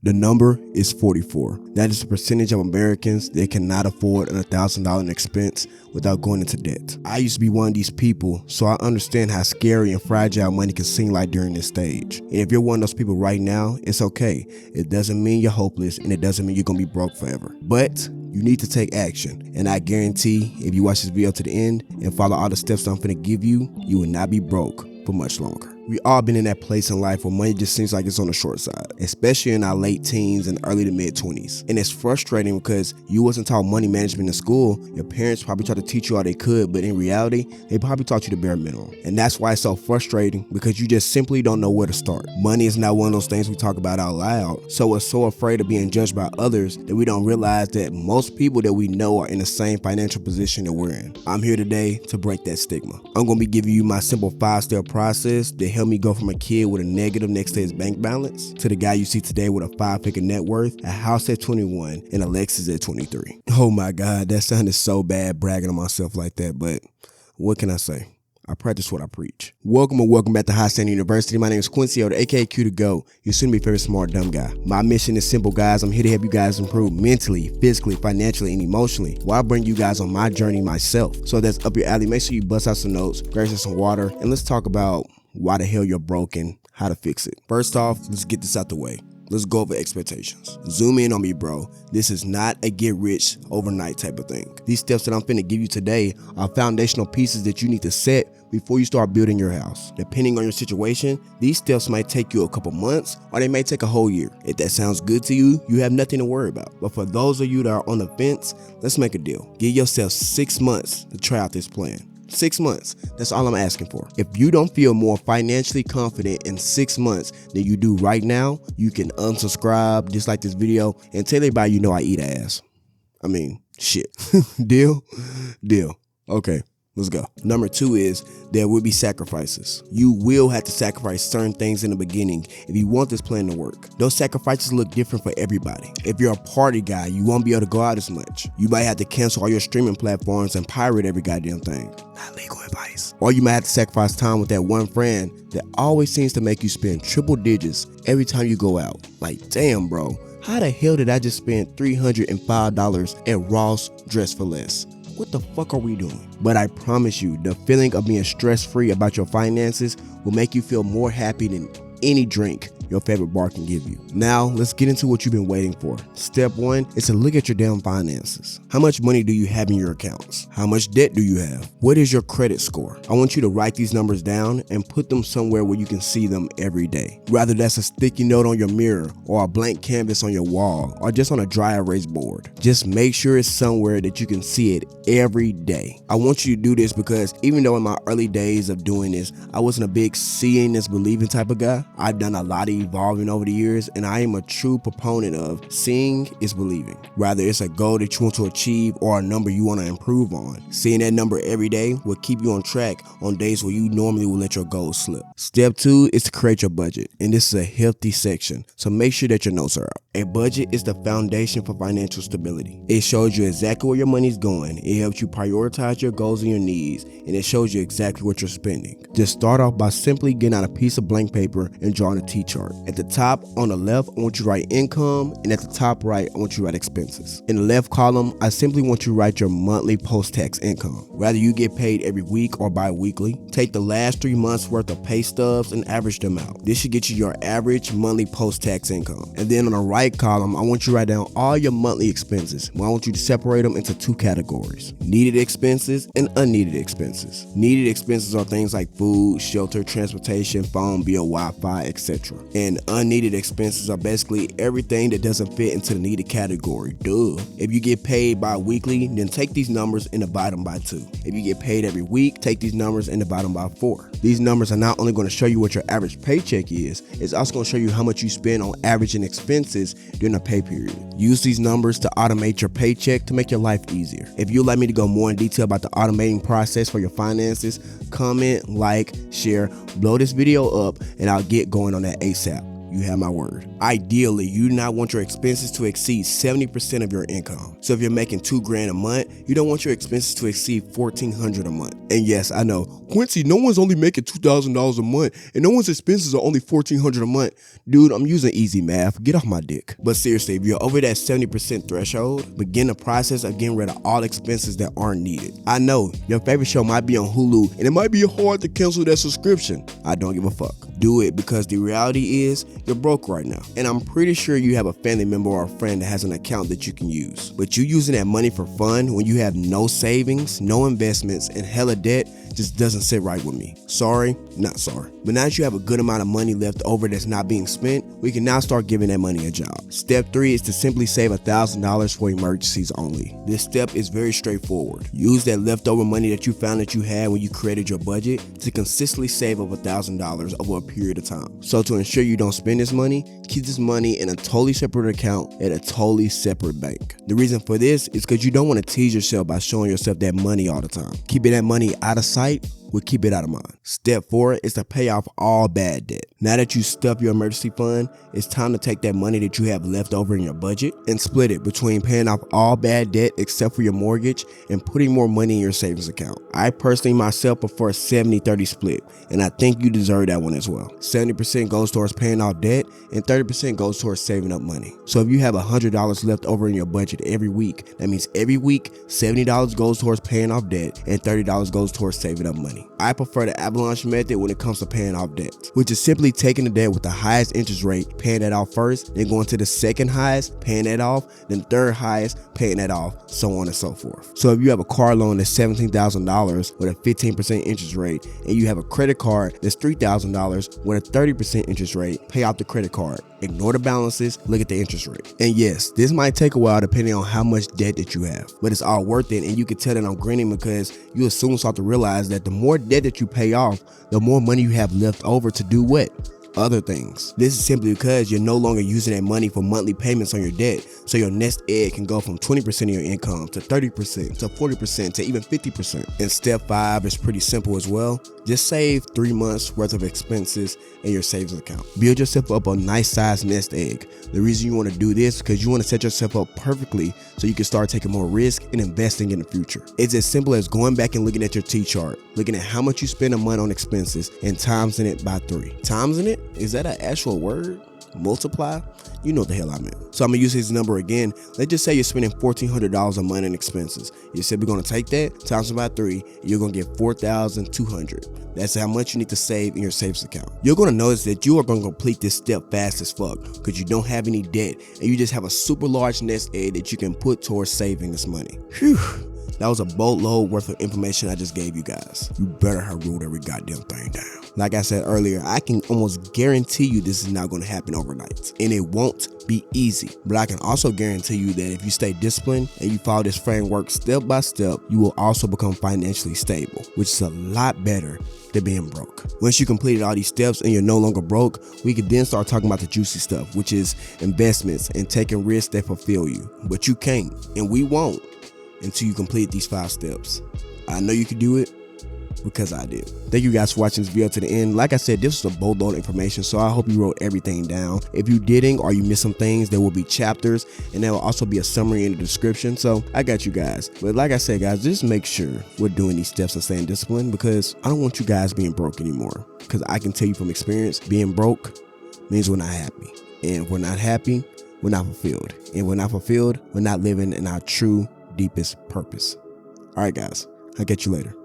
The number is 44. That is the percentage of Americans that cannot afford an $1,000 expense without going into debt. I used to be one of these people, so I understand how scary and fragile money can seem like during this stage. And if you're one of those people right now, it's okay. It doesn't mean you're hopeless, and it doesn't mean you're gonna be broke forever. But you need to take action. And I guarantee if you watch this video to the end and follow all the steps I'm finna give you, you will not be broke for much longer. We all been in that place in life where money just seems like it's on the short side, especially in our late teens and early to mid 20s. And it's frustrating because you wasn't taught money management in school. Your parents probably tried to teach you all they could, but in reality, they probably taught you the bare minimum. And that's why it's so frustrating, because you just simply don't know where to start. Money is not one of those things we talk about out loud, so we're so afraid of being judged by others that we don't realize that most people that we know are in the same financial position that we're in. I'm here today to break that stigma. I'm gonna be giving you my simple 5-step process that helped me go from a kid with a negative next to his bank balance to the guy you see today with a 5-figure net worth, a house at 21, and a Lexus at 23. Oh my God, that sounded so bad bragging on myself like that, but what can I say? I practice what I preach. Welcome back to High Standard University. My name is Quincy, or the aka Q to go, your soon to be favorite smart dumb guy. My mission is simple, guys. I'm here to help you guys improve mentally, physically, financially, and emotionally, while I bring you guys on my journey myself. So if that's up your alley, make sure you bust out some notes, grab some water, and let's talk about why the hell you're broken, how to fix it. First off, let's get this out the way. Let's go over expectations. Zoom in on me, bro. This is not a get rich overnight type of thing. These steps that I'm finna give you today are foundational pieces that you need to set before you start building your house. Depending on your situation, these steps might take you a couple months, or they may take a whole year. If that sounds good to you, you have nothing to worry about. But for those of you that are on the fence, let's make a deal. Give yourself 6 months to try out this plan. 6 months. That's all I'm asking for. If you don't feel more financially confident in 6 months than you do right now, you can unsubscribe, dislike this video, and tell everybody you know I eat ass. I mean, shit. Deal? Deal. Okay. Let's go. Number 2 is there will be sacrifices. You will have to sacrifice certain things in the beginning if you want this plan to work. Those sacrifices look different for everybody. If you're a party guy, you won't be able to go out as much. You might have to cancel all your streaming platforms and pirate every goddamn thing. Not legal advice. Or you might have to sacrifice time with that one friend that always seems to make you spend triple digits every time you go out. Like, damn, bro. How the hell did I just spend $305 at Ross Dress for Less? What the fuck are we doing? But I promise you, the feeling of being stress-free about your finances will make you feel more happy than any drink your favorite bar can give you. Now, let's get into what you've been waiting for. Step 1 is to look at your damn finances. How much money do you have in your accounts? How much debt do you have? What is your credit score? I want you to write these numbers down and put them somewhere where you can see them every day. Whether that's a sticky note on your mirror, or a blank canvas on your wall, or just on a dry erase board. Just make sure it's somewhere that you can see it every day. I want you to do this because even though in my early days of doing this, I wasn't a big seeing is believing type of guy, I've done a lot of evolving over the years, and I am a true proponent of seeing is believing. Whether it's a goal that you want to achieve or a number you want to improve on, seeing that number every day will keep you on track on days where you normally will let your goals slip. Step 2 is to create your budget, and this is a hefty section, so make sure that your notes are out. A budget is the foundation for financial stability. It shows you exactly where your money's going, it helps you prioritize your goals and your needs, and it shows you exactly what you're spending. Just start off by simply getting out a piece of blank paper and drawing a T-chart. At the top on the left, I want you to write income, and at the top right, I want you to write expenses. In the left column, I simply want you to write your monthly post-tax income. Whether you get paid every week or bi-weekly, take the last 3 months worth of pay stubs and average them out. This should get you your average monthly post-tax income. And then on the right column, I want you to write down all your monthly expenses. I want you to separate them into 2 categories: needed expenses and unneeded expenses. Needed expenses are things like food, shelter, transportation, phone bill, Wi-Fi, etc. And unneeded expenses are basically everything that doesn't fit into the needed category. Duh. If you get paid bi-weekly, then take these numbers and divide them by 2. If you get paid every week, take these numbers and divide them by 4. These numbers are not only going to show you what your average paycheck is, it's also going to show you how much you spend on average and expenses during a pay period. Use these numbers to automate your paycheck to make your life easier. If you'd like me to go more in detail about the automating process for your finances, comment, like, share, blow this video up, and I'll get going on that ASAP. you have my word. Ideally, you do not want your expenses to exceed 70% of your income. So if you're making $2,000 a month, you don't want your expenses to exceed $1,400 a month. And yes, I know, Quincy, no one's only making $2,000 a month and no one's expenses are only $1,400 a month. Dude, I'm using easy math. Get off my dick. But seriously, if you're over that 70% threshold, begin the process of getting rid of all expenses that aren't needed. I know your favorite show might be on Hulu and it might be hard to cancel that subscription. I don't give a fuck. Do it, because the reality is you're broke right now. And I'm pretty sure you have a family member or a friend that has an account that you can use. But you using that money for fun when you have no savings, no investments, and hella debt just doesn't sit right with me. Sorry, not sorry. But now that you have a good amount of money left over that's not being spent, we can now start giving that money a job. Step 3 is to simply save $1,000 for emergencies only. This step is very straightforward. Use that leftover money that you found that you had when you created your budget to consistently save over $1,000 over a period of time. So to ensure you don't spend this money, keep this money in a totally separate account at a totally separate bank. The reason for this is because you don't want to tease yourself by showing yourself that money all the time. Keeping that money out of sight will keep it out of mind. Step 4 is to pay off all bad debt. Now that you stuff your emergency fund, it's time to take that money that you have left over in your budget and split it between paying off all bad debt except for your mortgage and putting more money in your savings account. I personally myself prefer a 70-30 split, and I think you deserve that one as well. 70% goes towards paying off debt and 30% goes towards saving up money. So if you have $100 left over in your budget every week, that means every week $70 goes towards paying off debt and $30 goes towards saving up money. I prefer the avalanche method when it comes to paying off debt, which is simply taking the debt with the highest interest rate, paying that off first, then going to the second highest, paying that off, then third highest, paying that off, so on and so forth. So if you have a car loan that's $17,000 with a 15% interest rate, and you have a credit card that's $3,000 with a 30% interest rate, pay off the credit card. Ignore the balances, look at the interest rate. And yes, this might take a while depending on how much debt that you have, but it's all worth it, and you can tell that I'm grinning because you will soon start to realize that the more debt that you pay off, the more money you have left over to do what? Other things. This is simply because you're no longer using that money for monthly payments on your debt, so your nest egg can go from 20% of your income to 30% to 40% to even 50%. And step 5 is pretty simple as well. Just save 3 months worth of expenses in your savings account. Build yourself up a nice sized nest egg. The reason you want to do this is because you want to set yourself up perfectly so you can start taking more risk and investing in the future. It's as simple as going back and looking at your T-chart, looking at how much you spend a month on expenses and timesing it by 3. Timesing it? Is that an actual word? Multiply? You know what the hell I meant. So I'm gonna use his number again. Let's just say you're spending $1,400 a month in expenses. You said we're gonna take that, times it by 3, and you're gonna get $4,200. That's how much you need to save in your savings account. You're gonna notice that you are gonna complete this step fast as fuck because you don't have any debt and you just have a super large nest egg that you can put towards saving this money. Whew. That was a boatload worth of information I just gave you guys. You better have wrote every goddamn thing down. Like I said earlier, I can almost guarantee you this is not going to happen overnight. And it won't be easy. But I can also guarantee you that if you stay disciplined and you follow this framework step by step, you will also become financially stable, which is a lot better than being broke. Once you completed all these steps and you're no longer broke, we can then start talking about the juicy stuff, which is investments and taking risks that fulfill you. But you can't, and we won't, until you complete these 5 steps. I know you can do it because I did. Thank you guys for watching this video to the end. Like I said, this was a boatload of information, so I hope you wrote everything down. If you didn't or you missed some things, there will be chapters and there will also be a summary in the description. So I got you guys. But like I said, guys, just make sure we're doing these steps and staying disciplined, because I don't want you guys being broke anymore. Because I can tell you from experience, being broke means we're not happy. And if we're not happy, we're not fulfilled. And we're not fulfilled, we're not living in our true deepest purpose. All right, guys, I'll catch you later.